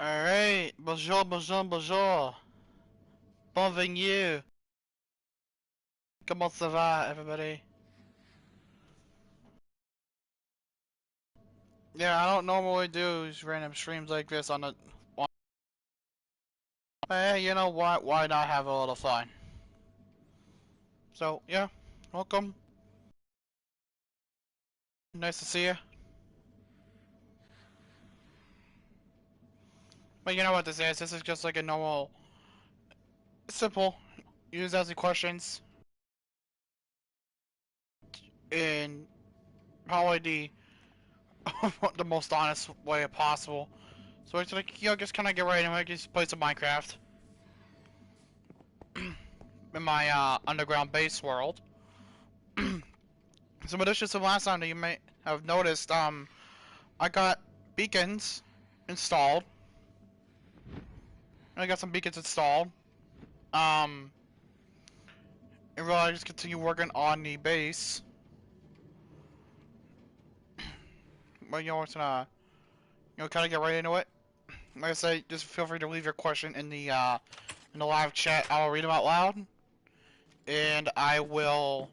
Alright, bonjour, bonjour, bonjour. Bienvenue. Comment ça va, everybody? Yeah, I don't normally do these random streams like this on the... But hey, you know what? Why not have a little fun? So, yeah, welcome. Nice to see you. But you know what this is? This is just like a normal, simple, use as the questions in probably the most honest way possible. So it's like, just kind of get right into it, just play some Minecraft in my underground base world. Some additions to last time that you may have noticed, I got beacons installed. I got some beacons installed. Um, and really I just continue working on the base. But you know, it's gonna, kind of get right into it. Like I say, just feel free to leave your question in the live chat. I'll read them out loud, and I will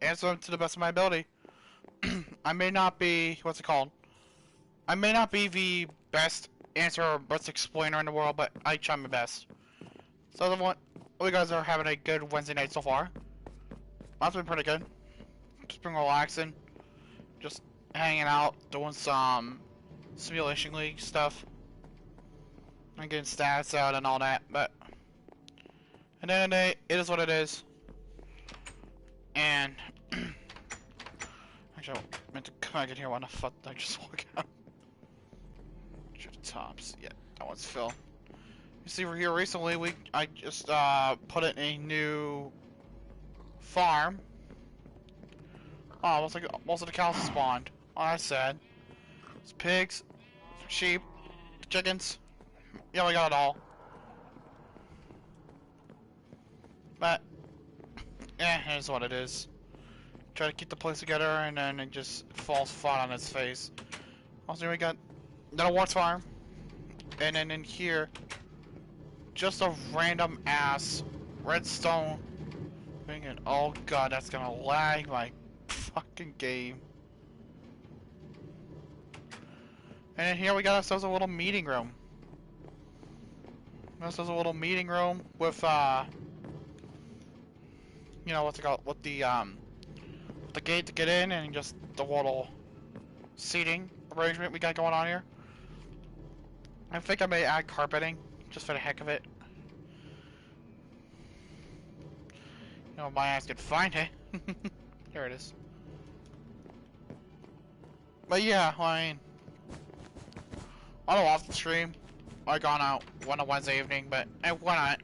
answer them to the best of my ability. I may not be, what's it called? I may not be the best answer or best explainer in the world, but I try my best. So everyone, you guys are having a good Wednesday night so far. Mine's been pretty good. Just been relaxing, just hanging out, doing some simulation league stuff, and getting stats out and all that. But at the end of the day, it is what it is. And actually, I meant to come back in here when the fuck I just walk out. Shoot the tops. Yeah, that one's Phil. You see, we're here recently. I just put in a new farm. Oh, looks like most of the cows spawned. Oh, that's sad. It's pigs, sheep, chickens. Yeah, we got it all. But, it is what it is. Try to keep the place together, and then it just falls flat on its face. Also, we got another watch farm. And then in here, just a random ass redstone thing. And oh god, that's gonna lag my fucking game. And then here we got ourselves a little meeting room. This is a little meeting room with what's it called? With the gate to get in, and just the little seating arrangement we got going on here. I think I may add carpeting just for the heck of it. You know, my ass could find it. Here it is. But yeah, I mean, I don't off the stream. I gone out one on Wednesday evening, but why not?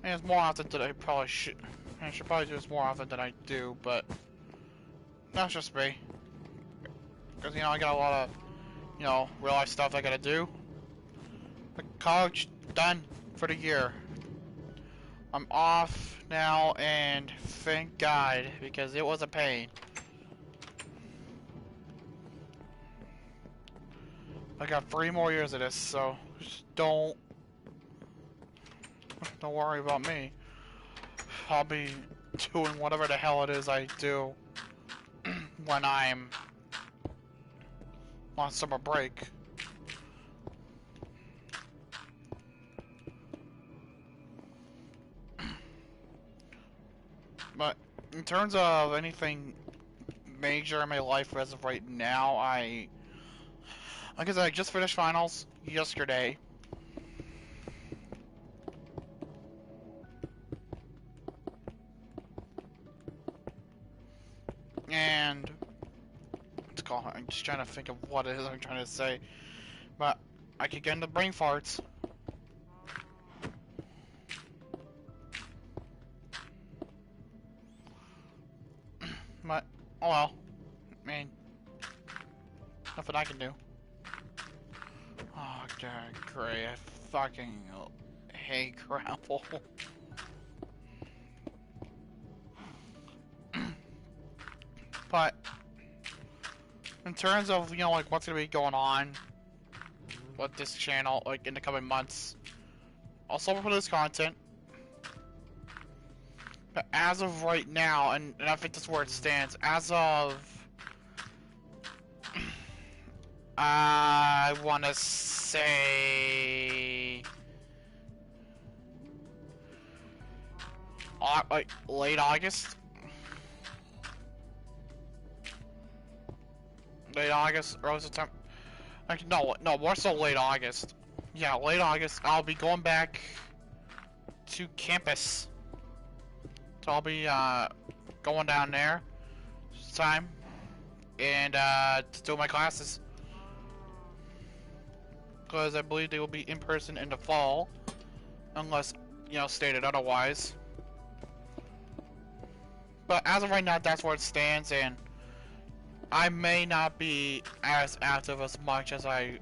And it's more often than I probably should. I should probably do this more often than I do, but that's just me. Because I got a lot of real life stuff I gotta do. The college done for the year. I'm off now, and thank God, because it was a pain. I got 3 more years of this, so just don't worry about me. I'll be doing whatever the hell it is I do when I'm on summer break. But in terms of anything major in my life as of right now, like I said, I just finished finals yesterday. And I'm just trying to think of what it is I'm trying to say. But I could get into brain farts. But, oh well. I mean, nothing I can do. Oh god, great. I fucking hate grapple. But in terms of, you know, like, what's gonna be going on with this channel, like, in the coming months, I'll still put this content. But as of right now, and I think that's where it stands, as of... I wanna say... like, late August? Late August, early September. Like, no, more so late August. Yeah, late August. I'll be going back to campus. So I'll be going down there this time and to do my classes. Because I believe they will be in person in the fall, unless, you know, stated otherwise. But as of right now, that's where it stands, and I may not be as active as much as I,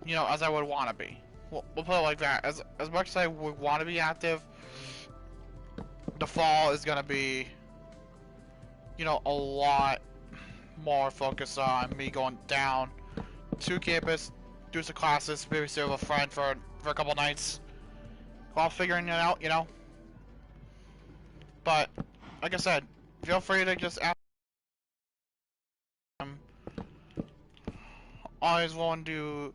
you know, as I would want to be. We'll put it like that. As much as I would want to be active, the fall is gonna be, you know, a lot more focused on me going down to campus, do some classes, maybe stay with a friend for a couple nights, while figuring it out, you know. But like I said, feel free to just ask. Always willing to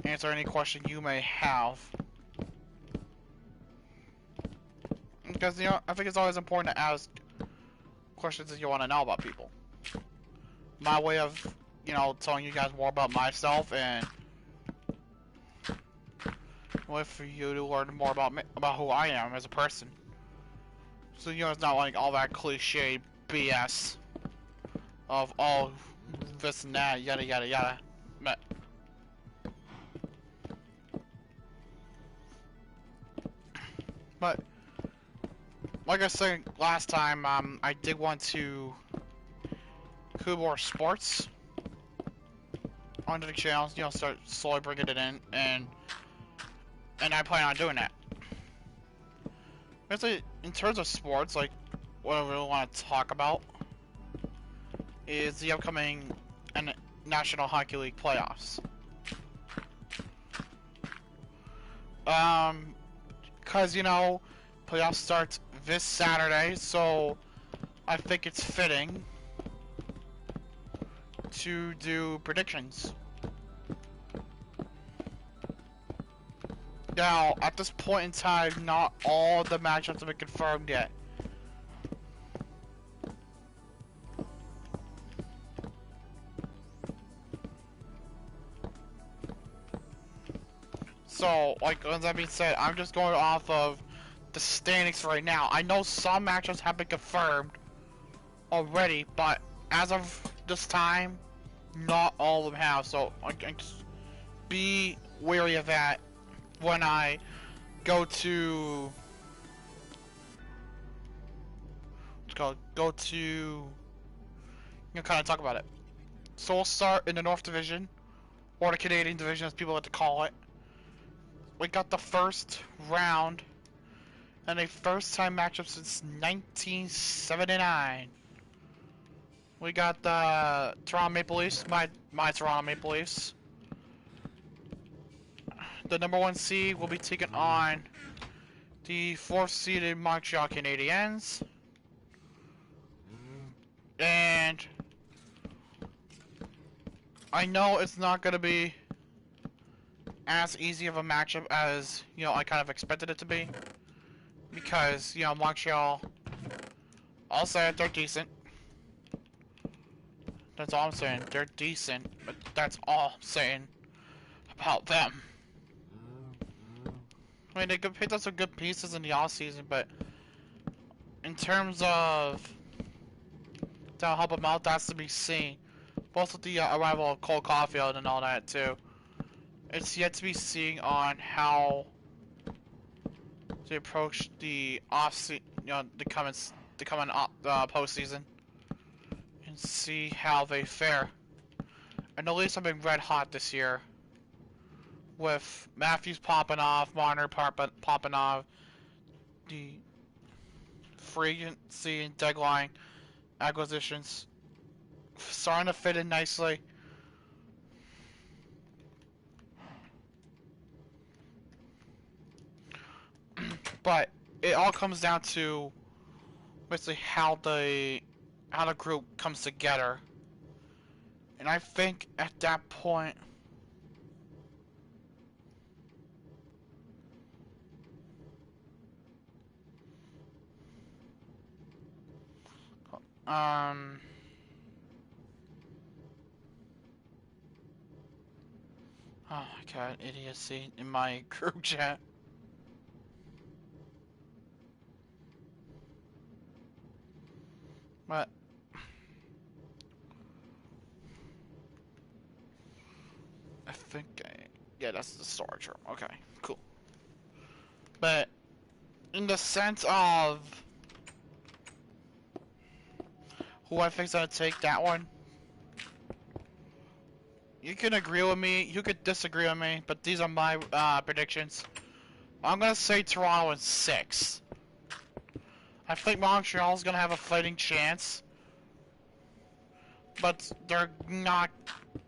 answer any question you may have. Because, you know, I think it's always important to ask questions that you want to know about people. My way of, you know, telling you guys more about myself, and a way for you to learn more about me, about who I am as a person. So, you know, it's not like all that cliche BS of, oh, this and that, yada yada yada. But like I said last time, I did want to include more sports onto the channel, you know, start slowly bringing it in, and I plan on doing that. Basically, in terms of sports, like, what I really want to talk about is the upcoming National Hockey League playoffs. Cause, you know, playoffs start this Saturday, so I think it's fitting to do predictions. Now, at this point in time, not all the matchups have been confirmed yet. So, like, with that being said, I'm just going off of the standings right now. I know some matchups have been confirmed already, but as of this time, not all of them have. So, just be wary of that when I go to... you know, kind of talk about it. So we'll start in the North Division, or the Canadian Division as people like to call it. We got the first round, and a first-time matchup since 1979. We got the Toronto Maple Leafs, my Toronto Maple Leafs. The number 1 seed will be taking on the 4th-seeded Montreal Canadiens. And I know it's not going to be as easy of a matchup as, you know, I kind of expected it to be. Because, you know, Montreal, I'll say they're decent. That's all I'm saying. They're decent, but that's all I'm saying about them. I mean, they picked up some good pieces in the offseason, but in terms of to help them out, that's to be seen. Both with the arrival of Cole Caulfield and all that, too. It's yet to be seen on how to approach the off-season, you know, the coming postseason, and see how they fare. And the Leafs have been red hot this year, with Matthews popping off, Marner popping off, the free agency and deadline acquisitions starting to fit in nicely. But it all comes down to basically how the group comes together. And I think at that point, um, oh my god, idiocy in my group chat. But I think yeah, that's the storage room. Okay, cool. But in the sense of who I think's gonna take that one, you can agree with me, you could disagree with me, but these are my predictions. I'm gonna say Toronto in 6. I think Montreal's gonna have a fighting chance, but they're not.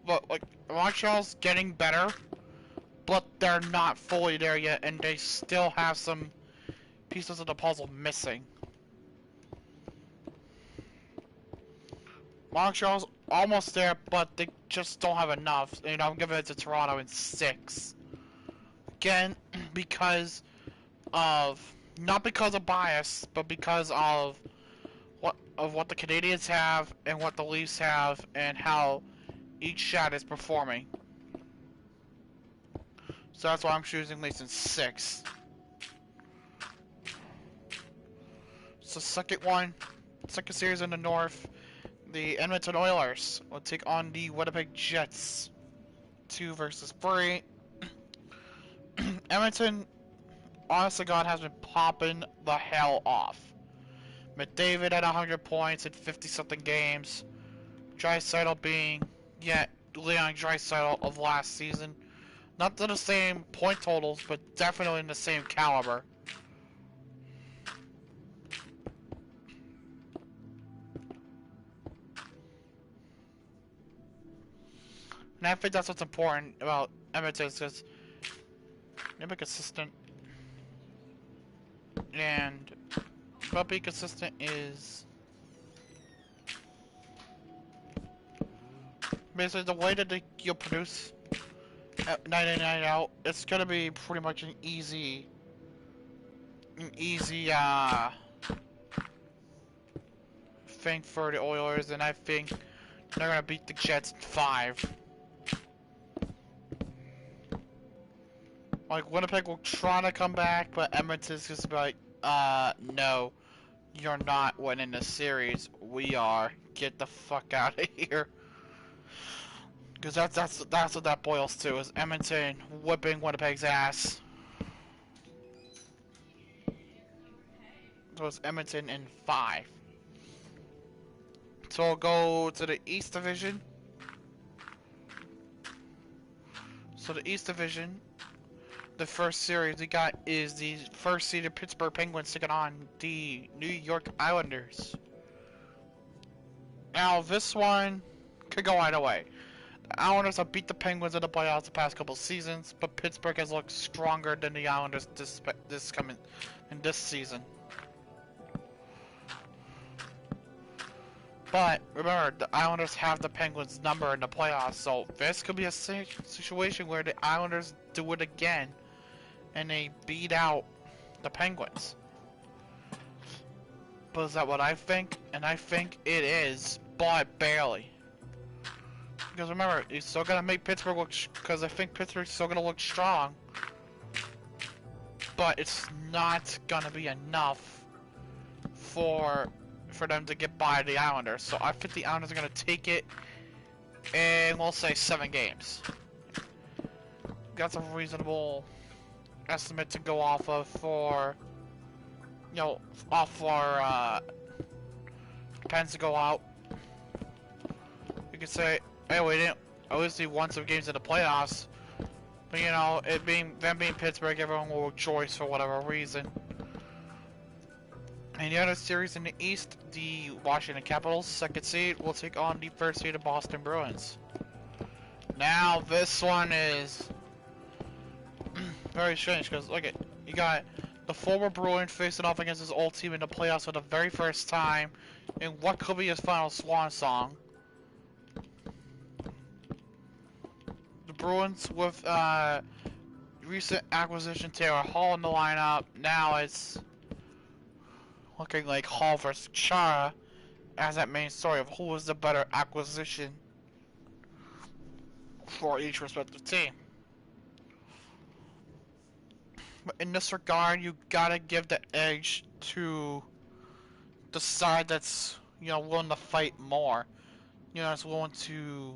But like Montreal's getting better, but they're not fully there yet, and they still have some pieces of the puzzle missing. Montreal's almost there, but they just don't have enough. And I'm giving it to Toronto in 6. Again, because of not because of bias, but because of what the Canadians have and what the Leafs have, and how each shot is performing. So that's why I'm choosing Leafs in 6. So second series in the North, the Edmonton Oilers will take on the Winnipeg Jets. 2 versus 3. Edmonton, honest to God, has been popping the hell off. McDavid at 100 points in 50-something games. Draisaitl being yet Leon Draisaitl of last season. Not to the same point totals, but definitely in the same caliber. And I think that's what's important about Edmonton, because they're consistent. And but being consistent is basically the way that you'll produce night in, night out. It's gonna be pretty much an easy thing for the Oilers, and I think they're gonna beat the Jets in 5. Like, Winnipeg will try to come back, but Edmonton's just be like, no, you're not winning the series. We are. Get the fuck out of here. Because that's what that boils to, is Edmonton whipping Winnipeg's ass. So it's Edmonton in 5. So we'll go to the East Division. So the East Division, the first series we got is the first seeded Pittsburgh Penguins taking on the New York Islanders. Now this one could go either way. The Islanders have beat the Penguins in the playoffs the past couple seasons, but Pittsburgh has looked stronger than the Islanders this season. But remember, the Islanders have the Penguins' number in the playoffs, so this could be a situation where the Islanders do it again and they beat out the Penguins. But is that what I think? And I think it is, but barely. Because remember, he's still gonna make Pittsburgh look, because I think Pittsburgh's still gonna look strong. But it's not gonna be enough for them to get by the Islanders. So I think the Islanders are gonna take it, and we'll say 7 games. That's a reasonable estimate to go off of for, you know, Pens to go out. You could say, hey, we didn't obviously won some games in the playoffs, but you know, them being Pittsburgh, everyone will rejoice for whatever reason. In the other series in the East, the Washington Capitals, second seed, will take on the first seed of Boston Bruins. Now, this one is very strange because look at you got the former Bruin facing off against his old team in the playoffs for the very first time in what could be his final swan song. The Bruins with recent acquisition Taylor Hall in the lineup. Now it's looking like Hall versus Chara as that main story of who was the better acquisition for each respective team. But in this regard, you gotta give the edge to the side that's, willing to fight more. That's willing to,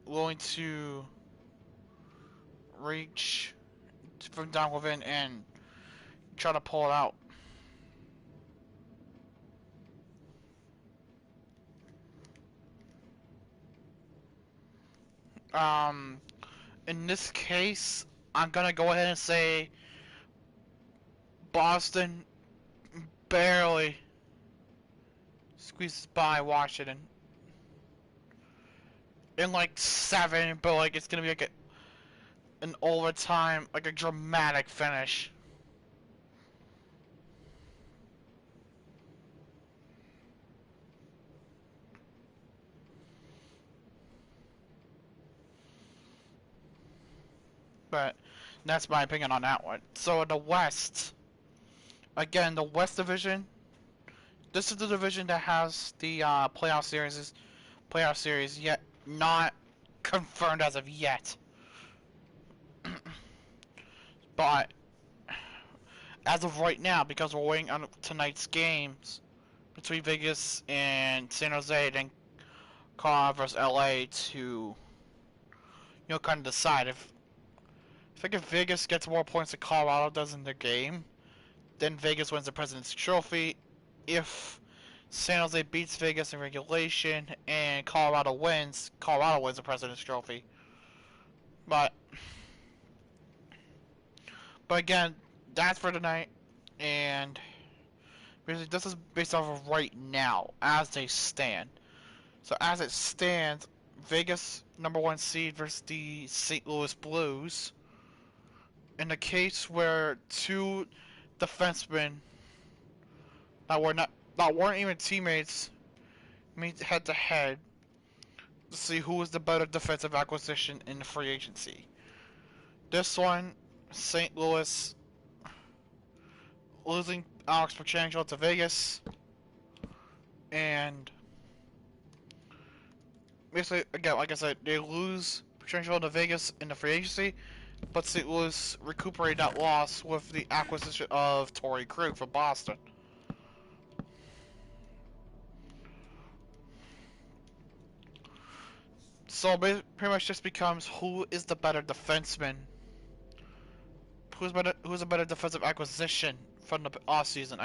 willing to reach from down within and try to pull it out. In this case, I'm gonna go ahead and say Boston barely squeezes by Washington in like 7, but like it's gonna be like an overtime, like a dramatic finish. But that's my opinion on that one. So in the West, again, the West Division. This is the division that has the playoff series yet not confirmed as of yet. But as of right now, because we're waiting on tonight's games between Vegas and San Jose, then Colorado versus LA to kind of decide if I think if Vegas gets more points than Colorado does in their game, then Vegas wins the President's Trophy. If San Jose beats Vegas in regulation and Colorado wins the President's Trophy. But again, that's for tonight, and basically this is based off of right now as they stand. So as it stands, Vegas #1 seed versus the St. Louis Blues. In the case where two defensemen that weren't even teammates meet head to head to see who was the better defensive acquisition in the free agency. This one, St. Louis losing Alex Pietrangelo to Vegas, and basically, again, like I said, they lose Pietrangelo to Vegas in the free agency, but St. Louis recuperated that loss with the acquisition of Torrey Krug from Boston. So pretty much just becomes who is the better defenseman, who's a better defensive acquisition from the offseason.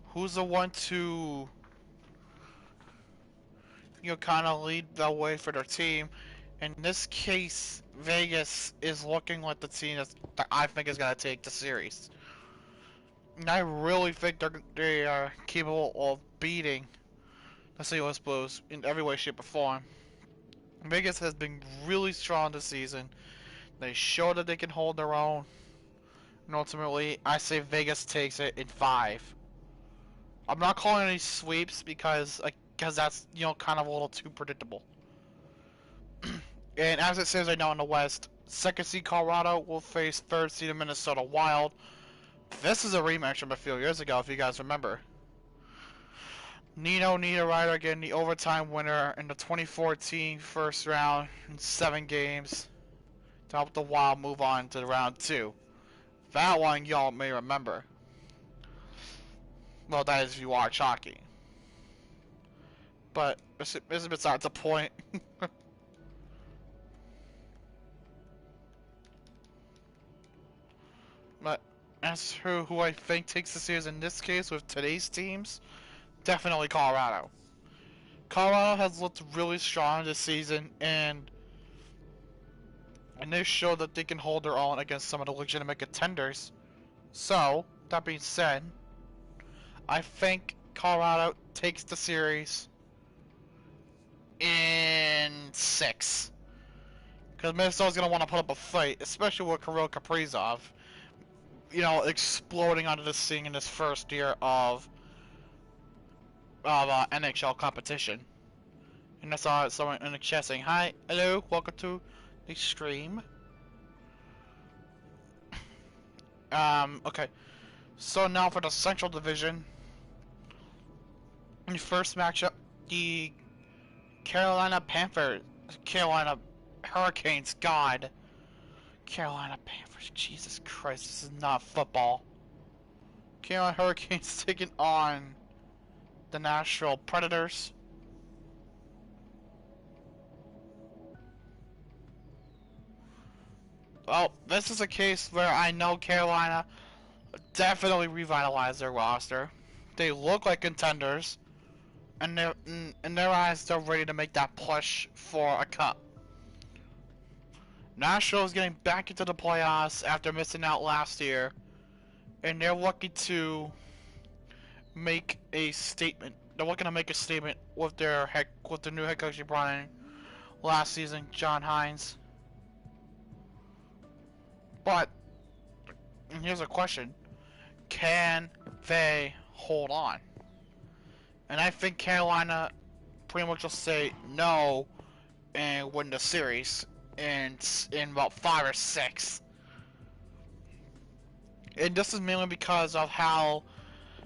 Who's the one to kind of lead the way for their team? In this case, Vegas is looking like the team that I think is going to take the series. And I really think they are capable of beating the St. Louis Blues in every way, shape, or form. Vegas has been really strong this season. They show that they can hold their own. And ultimately, I say Vegas takes it in 5. I'm not calling any sweeps because that's, kind of a little too predictable. And as it says right now in the West, second seed Colorado will face third seed Minnesota Wild. This is a rematch from a few years ago, if you guys remember. Nino Niederreiter getting the overtime winner in the 2014 first round in 7 games to help the Wild move on to round 2. That one y'all may remember. Well, that is if you watch hockey. But it's besides the point. But as for who I think takes the series in this case with today's teams, definitely Colorado. Colorado has looked really strong this season, and and they show that they can hold their own against some of the legitimate contenders. So, that being said, I think Colorado takes the series in 6. Because Minnesota's going to want to put up a fight, especially with Kirill Kaprizov, you know, exploding onto the scene in his first year of NHL competition. And I saw someone in the chat saying, "Hi, hello, welcome to the stream." Okay. So now for the Central Division. In the first matchup, the Carolina Hurricanes, God. Carolina Panthers, Jesus Christ, this is not football. Carolina Hurricanes taking on the Nashville Predators. Well, this is a case where I know Carolina definitely revitalized their roster. They look like contenders, and in their eyes, they're ready to make that push for a cup. Nashville is getting back into the playoffs after missing out last year, and they're looking to make a statement. They're looking to make a statement with their new head coach they brought in last season, John Hines. But and here's a question: can they hold on? And I think Carolina pretty much will say no and win the series in about 5 or 6. And this is mainly because of how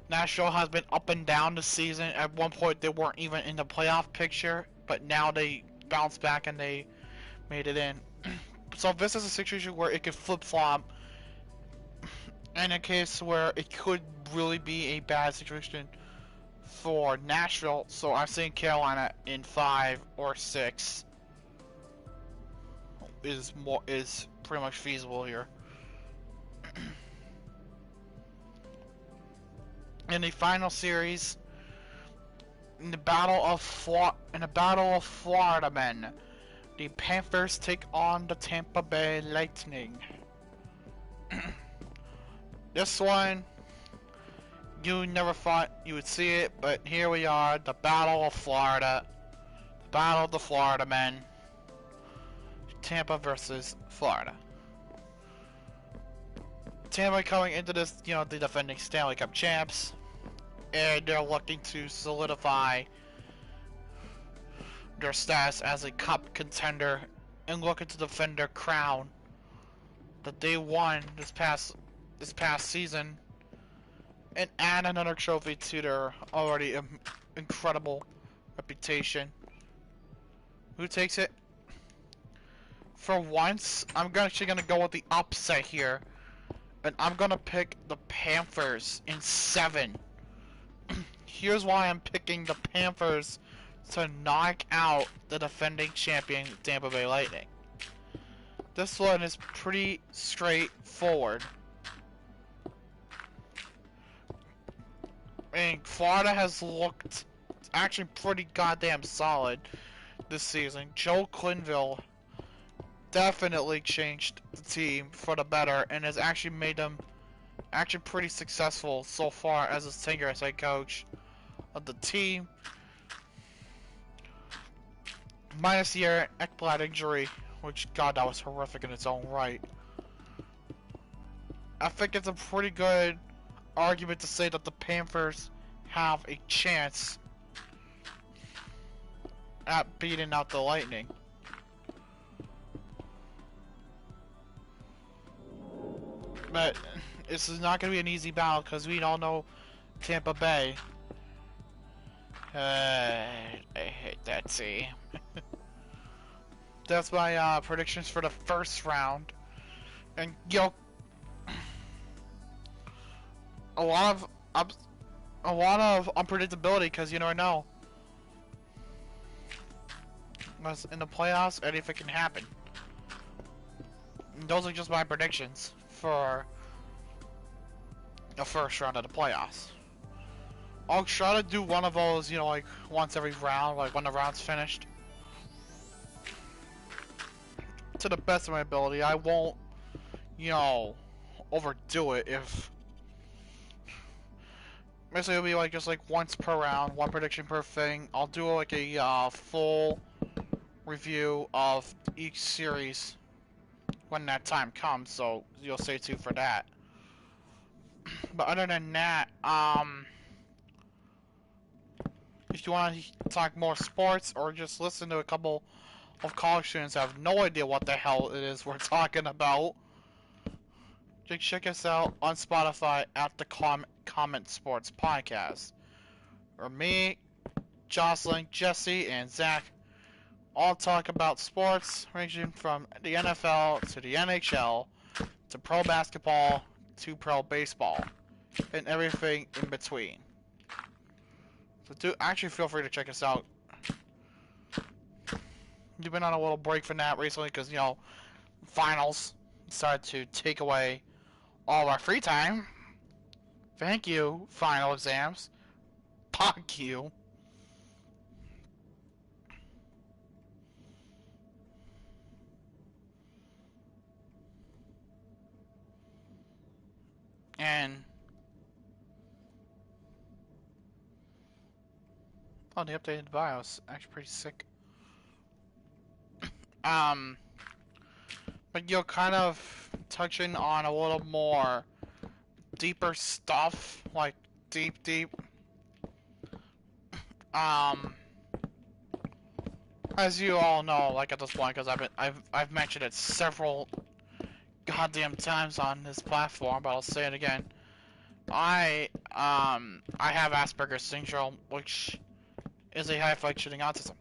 Nashville has been up and down this season. At one point, they weren't even in the playoff picture, but now they bounced back and they made it in. So this is a situation where it could flip-flop, in a case where it could really be a bad situation for Nashville. So I'm saying Carolina in 5 or 6 is pretty much feasible here. In the final series, in the battle of Florida men, the Panthers take on the Tampa Bay Lightning. This one, you never thought you would see it, but here we are, the Battle of Florida. The Battle of the Florida men. Tampa versus Florida. Tampa coming into this, you know, the defending Stanley Cup champs, and they're looking to solidify their status as a cup contender and looking to defend their crown that they won this past season, and add another trophy to their already incredible reputation. Who takes it? For once, I'm actually gonna go with the upset here, and I'm gonna pick the Panthers in 7. Here's why I'm picking the Panthers to knock out the defending champion Tampa Bay Lightning. This one is pretty straightforward. And Florida has looked actually pretty goddamn solid this season. Joe Clinville definitely changed the team for the better and has actually made them actually pretty successful so far as his tenure as head coach of the team. Minus the Aaron Ekblad injury, which, God, that was horrific in its own right. I think it's a pretty good argument to say that the Panthers have a chance at beating out the Lightning. But this is not going to be an easy battle because we all know Tampa Bay. I hate that team. That's my predictions for the first round. And, you know, a lot of unpredictability because you never know. In the playoffs, anything can happen. And those are just my predictions for the first round of the playoffs. I'll try to do one of those, you know, like once every round, like when the round's finished. to the best of my ability. I won't, you know, overdo it. If basically it'll be like just like once per round, one prediction per thing. I'll do like a full review of each series when that time comes. So you'll stay tuned for that. But other than that, if you want to talk more sports or just listen to a couple of college students who have no idea what the hell it is we're talking about, just check us out on Spotify at the Comment Sports Podcast. Or me, Jocelyn, Jesse, and Zach all talk about sports ranging from the NFL to the NHL to pro basketball to pro baseball and everything in between. So actually feel free to check us out. You've been on a little break from that recently because, you know, finals started to take away all of our free time. Thank you, final exams. Fuck you. And oh, the updated BIOS actually pretty sick. But you're kind of touching on a little more deeper stuff, like deep. Um, as you all know, like at this point, because I've mentioned it several goddamn times on this platform, but I'll say it again. I have Asperger's syndrome, which is a high functioning autism.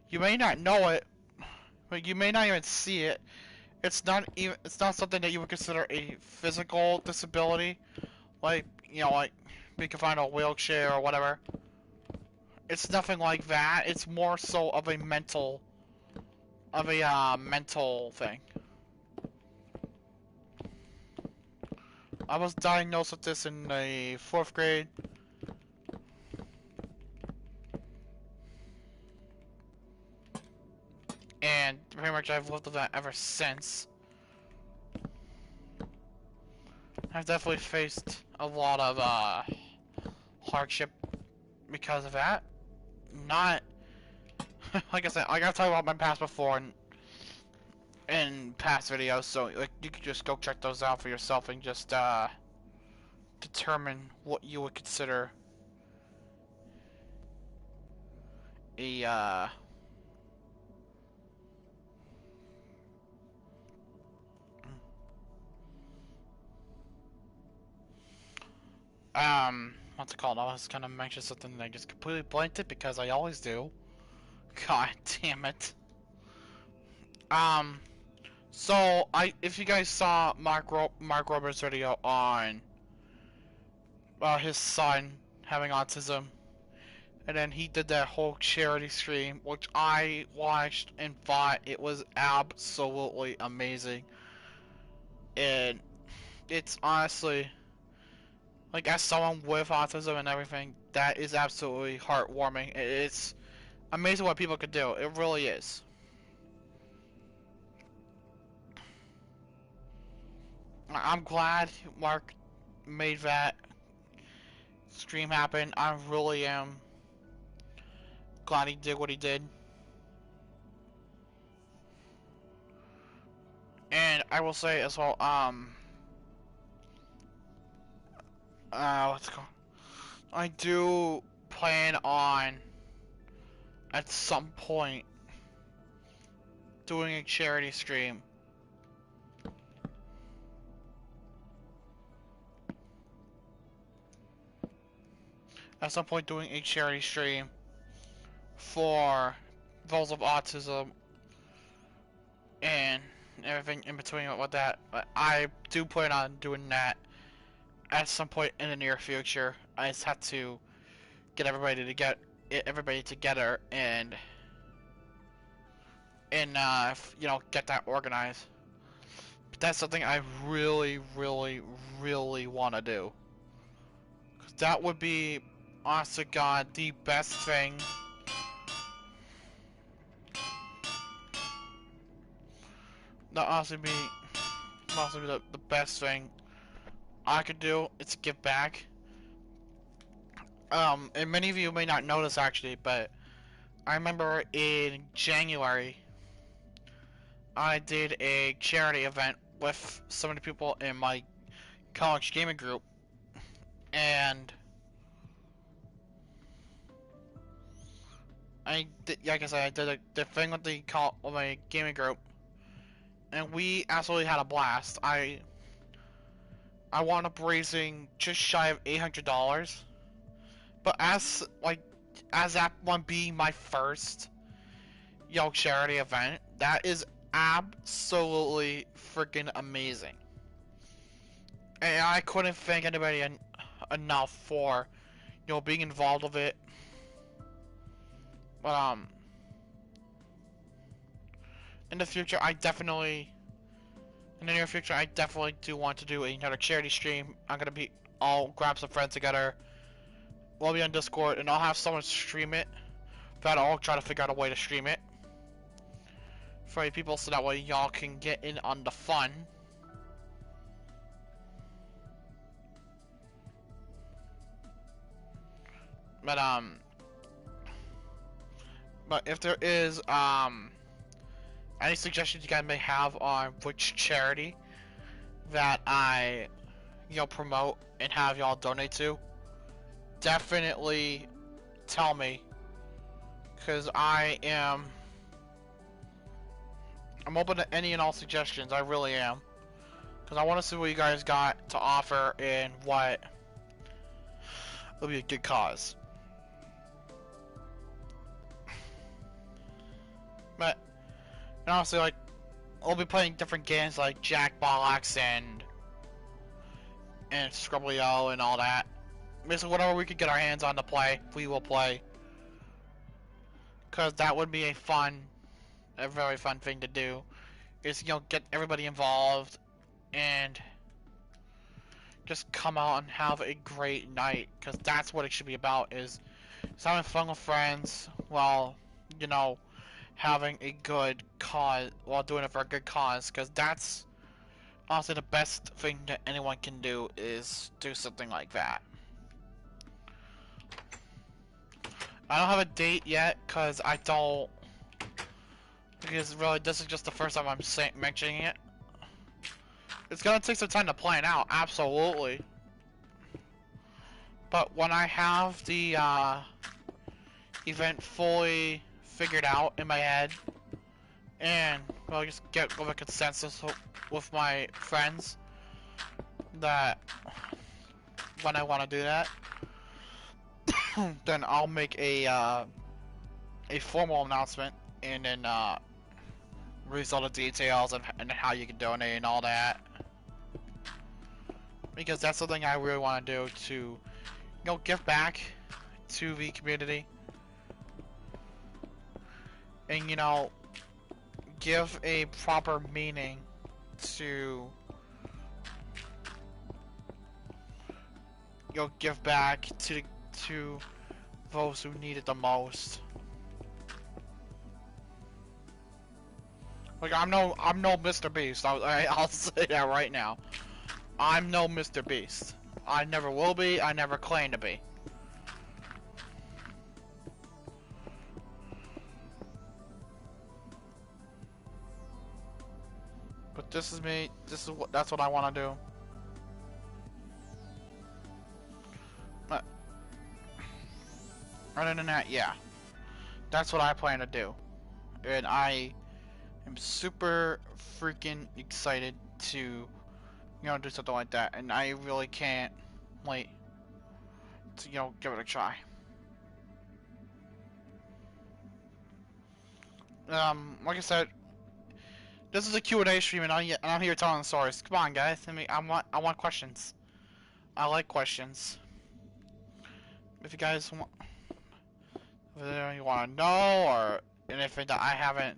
You may not know it, but you may not even see it. It's not something that you would consider a physical disability, like, you know, like you can find a wheelchair or whatever. It's nothing like that. It's more so of a mental thing. I was diagnosed with this in the 4th grade. And pretty much I've lived with that ever since. I've definitely faced a lot of hardship because of that. Not like I said, like I've talked about my past before in past videos, so like you could just go check those out for yourself and just determine what you would consider a what's it called? I was gonna mention something and I just completely blanked it because I always do. God damn it. So if you guys saw Mark Roberts' video on his son having autism, and then he did that whole charity stream, which I watched and thought it was absolutely amazing. And it's honestly, like, as someone with autism and everything, that is absolutely heartwarming. It's amazing what people can do. It really is. I'm glad Mark made that stream happen. I really am glad he did what he did. And I will say as well, what's it called? I do plan on, at some point, doing a charity stream. At some point doing a charity stream for those of autism and everything in between with that. But I do plan on doing that at some point in the near future. I just have to get everybody together and you know, get that organized. But that's something I really want to do. 'Cause that would be, honest to God, the best thing that honestly be the best thing I could do is give back. And many of you may not know this actually, but I remember in January, I did a charity event with some of the people in my college gaming group, and I did, like I said, I did the thing with with my gaming group, and we absolutely had a blast. I wound up raising just shy of $800, but as that one being my first charity event, that is absolutely freaking amazing. And I couldn't thank anybody enough for being involved with it. But in the future, in the near future, I definitely do want to do another charity stream. I'll grab some friends together. We'll be on Discord, and I'll have someone stream it. But I'll try to figure out a way to stream it for you people, so that way y'all can get in on the fun. But if there is any suggestions you guys may have on which charity that I promote and have y'all donate to, definitely tell me, because I'm open to any and all suggestions. I really am, because I want to see what you guys got to offer and what will be a good cause. But honestly, like, we'll be playing different games like Jackbox and Scrubblio and all that. Basically, whatever we could get our hands on to play, we will play. Because that would be a very fun thing to do. Is, get everybody involved and just come out and have a great night. Because that's what it should be about, is having fun with friends while, having a good cause, while doing it for a good cause. Because that's honestly the best thing that anyone can do, is do something like that. I don't have a date yet, because really this is just the first time I'm mentioning it. It's gonna take some time to plan out, absolutely. But when I have the event fully figured out in my head, and well, just get with a consensus with my friends that when I want to do that, then I'll make a formal announcement, and then release all the details and how you can donate and all that. Because that's something I really want to do, to give back to the community, and give a proper meaning to give back to those who need it the most. Like, I'm no Mr. Beast. I'll say that right now. I'm no Mr. Beast. I never will be. I never claim to be. But this is me. That's what I want to do. But other than that, yeah, that's what I plan to do, and I am super freaking excited to do something like that, and I really can't wait to give it a try. Like I said, this is a Q&A stream, and I'm here telling stories. Come on, guys. I want questions. I like questions. If you guys want, if you want to know, or anything that I haven't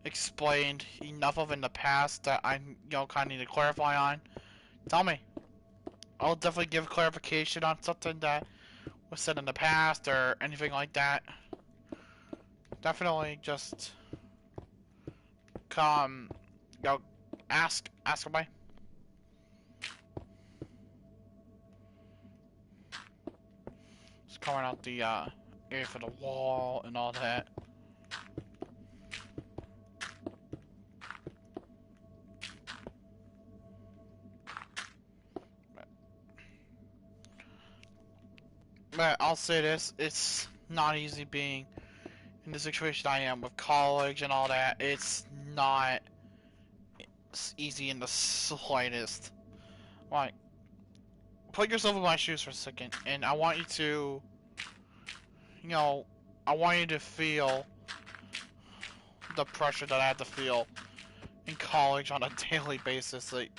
explained enough of in the past that I kind of need to clarify on, tell me. I'll definitely give clarification on something that was said in the past or anything like that. Definitely just Yo, ask away. Just covering out the area for the wall and all that. But I'll say this, it's not easy being in the situation I am with college and all that. It's not easy in the slightest. Like, put yourself in my shoes for a second, and I want you to, you know, I want you to feel the pressure that I have to feel in college on a daily basis. Like,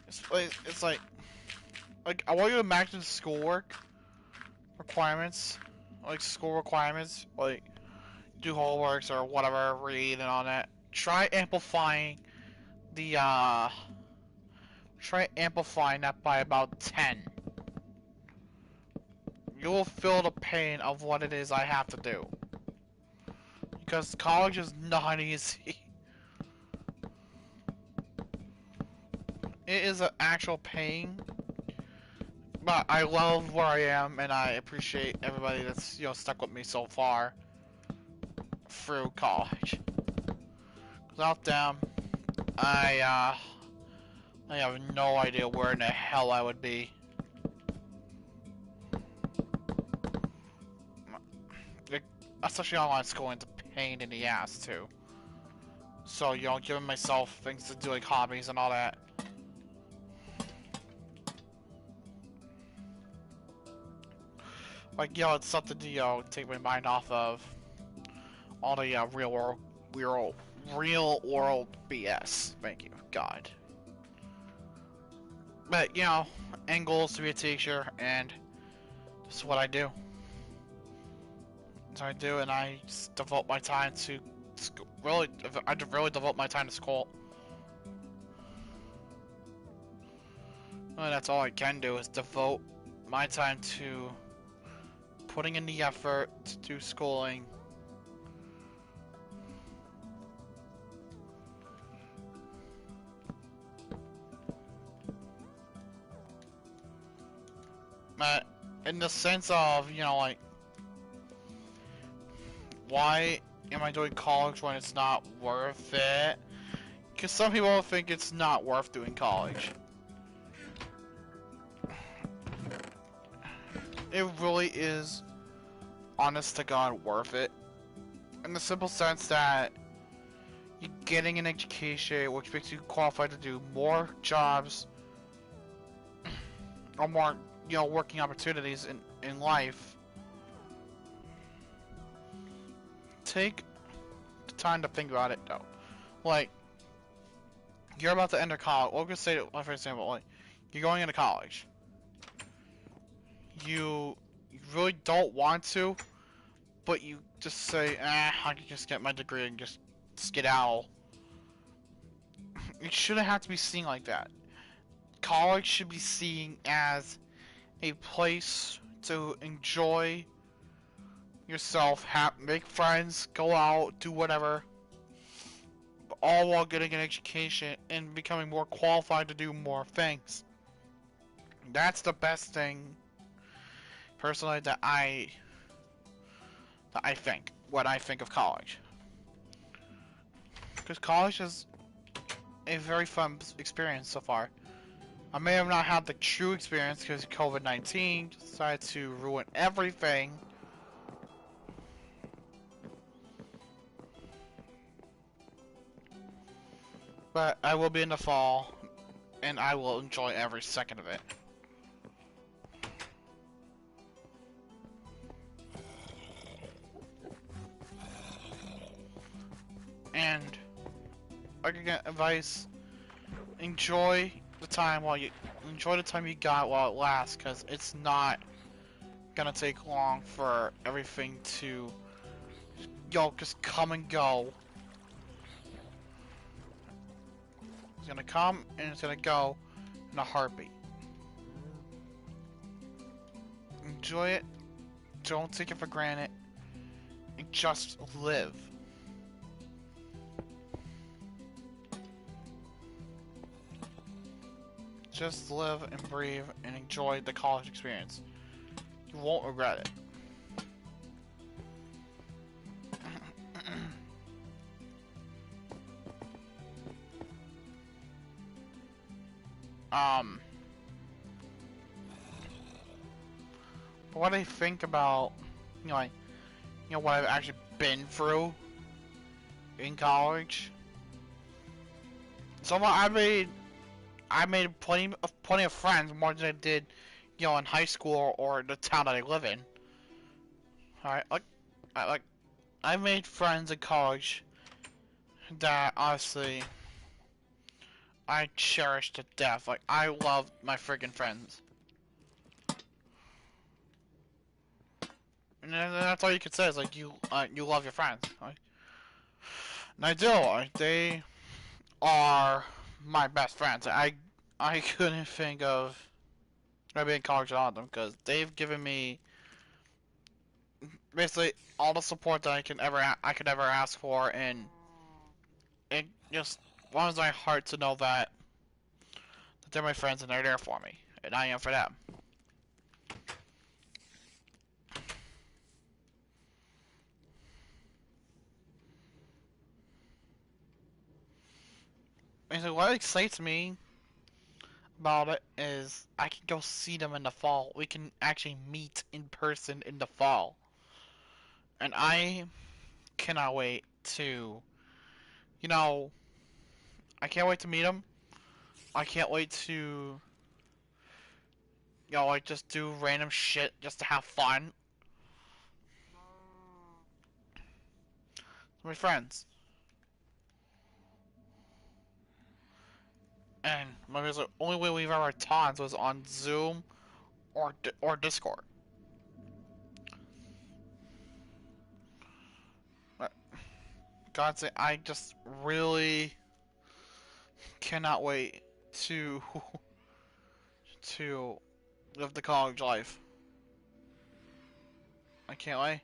it's like I want you to imagine schoolwork requirements, like school requirements, like do homeworks or whatever, read and all that. The try amplifying that by about 10. You will feel the pain of what it is I have to do. Because college is not easy. It is an actual pain. But I love where I am, and I appreciate everybody that's, you know, stuck with me so far through college. Without them, I have no idea where in the hell I would be. Especially online schooling, it's a pain in the ass too. So, you know, giving myself things to do like hobbies and all that. Like, you know, it's something to, you know, take my mind off of all the real world BS. Thank you, God. But, you know, end goal is to be a teacher, and this is what I do. That's what I do, and I just devote my time to school. I really devote my time to school. And that's all I can do is devote my time to putting in the effort to do schooling. But in the sense of, you know, like, why am I doing college when it's not worth it? Because some people think it's not worth doing college. It really is, honest to God, worth it. In the simple sense that you're getting an education which makes you qualified to do more jobs or more, you know, working opportunities in life. Take the time to think about it though. Like, you're about to enter college. Well, let's say, for example, like, you're going into college. You really don't want to, but you just say, I can just get my degree and just skedaddle. It shouldn't have to be seen like that. College should be seen as a place to enjoy yourself, make friends, go out, do whatever, all while getting an education and becoming more qualified to do more things. That's the best thing, personally, that I think, when I think of college. Because college is a very fun experience so far. I may have not had the true experience because COVID-19 decided to ruin everything. But I will be in the fall, and I will enjoy every second of it. And I can get advice: enjoy the time you got while it lasts, because it's not gonna take long for everything to, just come and go. It's gonna come and it's gonna go in a heartbeat. Enjoy it. Don't take it for granted. And just live. Just live and breathe and enjoy the college experience. You won't regret it. But what I think about, like, what I've actually been through in college. So I made plenty of friends, more than I did, in high school or the town that I live in. Alright, I made friends in college that honestly I cherish to death. Like, I love my freaking friends. And that's all you could say is, like, you love your friends. Like, and I do. Like, they are my best friends. I couldn't think of maybe in college without them, because they've given me basically all the support that I could ever ask for, and it just warms my heart to know that they're my friends and they're there for me, and I am for them. And so what excites me about it is I can go see them in the fall. We can actually meet in person in the fall. And I cannot wait to, you know, I can't wait to meet them. I can't wait to, like, just do random shit just to have fun. My friends. And maybe the only way we've ever talked was on Zoom or Discord. But God say, I just really cannot wait to to live the college life. I can't wait.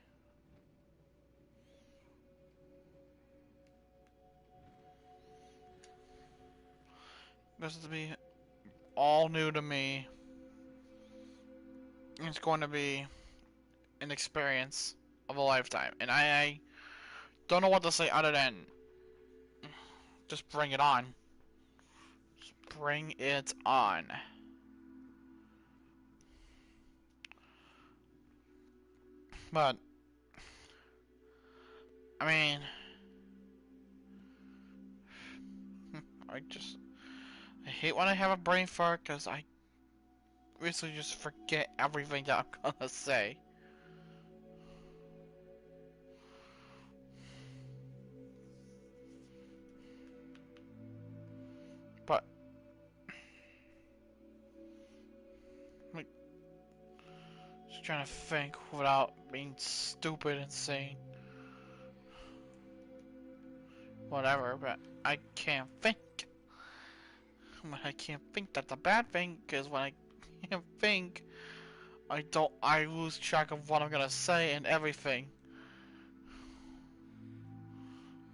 This is to be all new to me. It's going to be an experience of a lifetime, and I don't know what to say other than just bring it on. Just bring it on. But I mean, I hate when I have a brain fart because I basically just forget everything that I'm gonna say. But like, just trying to think without being stupid and saying whatever. But I can't think. When I can't think, that's a bad thing. Because when I can't think, I lose track of what I'm gonna say and everything.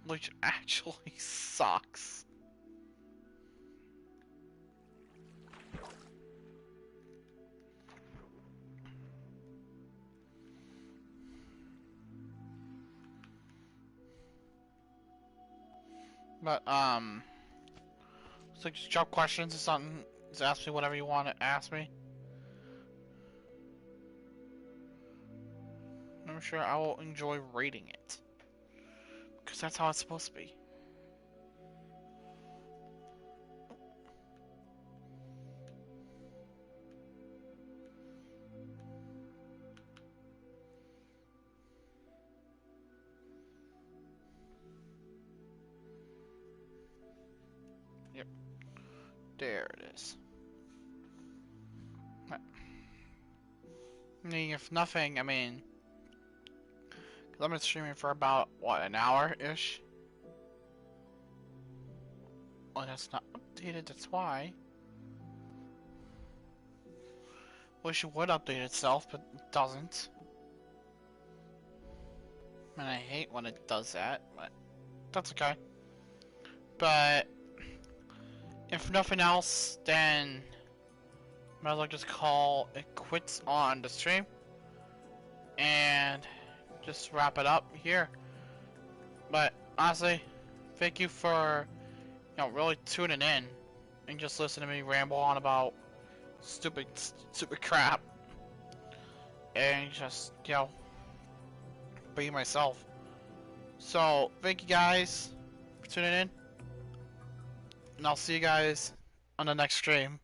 Which actually sucks. But, so just drop questions or something. Just ask me whatever you want to ask me. I'm sure I will enjoy reading it. Because that's how it's supposed to be. Yep. There it is. I mean, if nothing, I mean, cause I've been streaming for about, what, an hour-ish? Oh, that's not updated, that's why. Wish it would update itself, but it doesn't. And I hate when it does that, but that's okay. But if nothing else, then might as well just call it quits on the stream and just wrap it up here. But honestly, thank you for really tuning in and just listening to me ramble on about stupid crap and just be myself. So thank you guys for tuning in, and I'll see you guys on the next stream.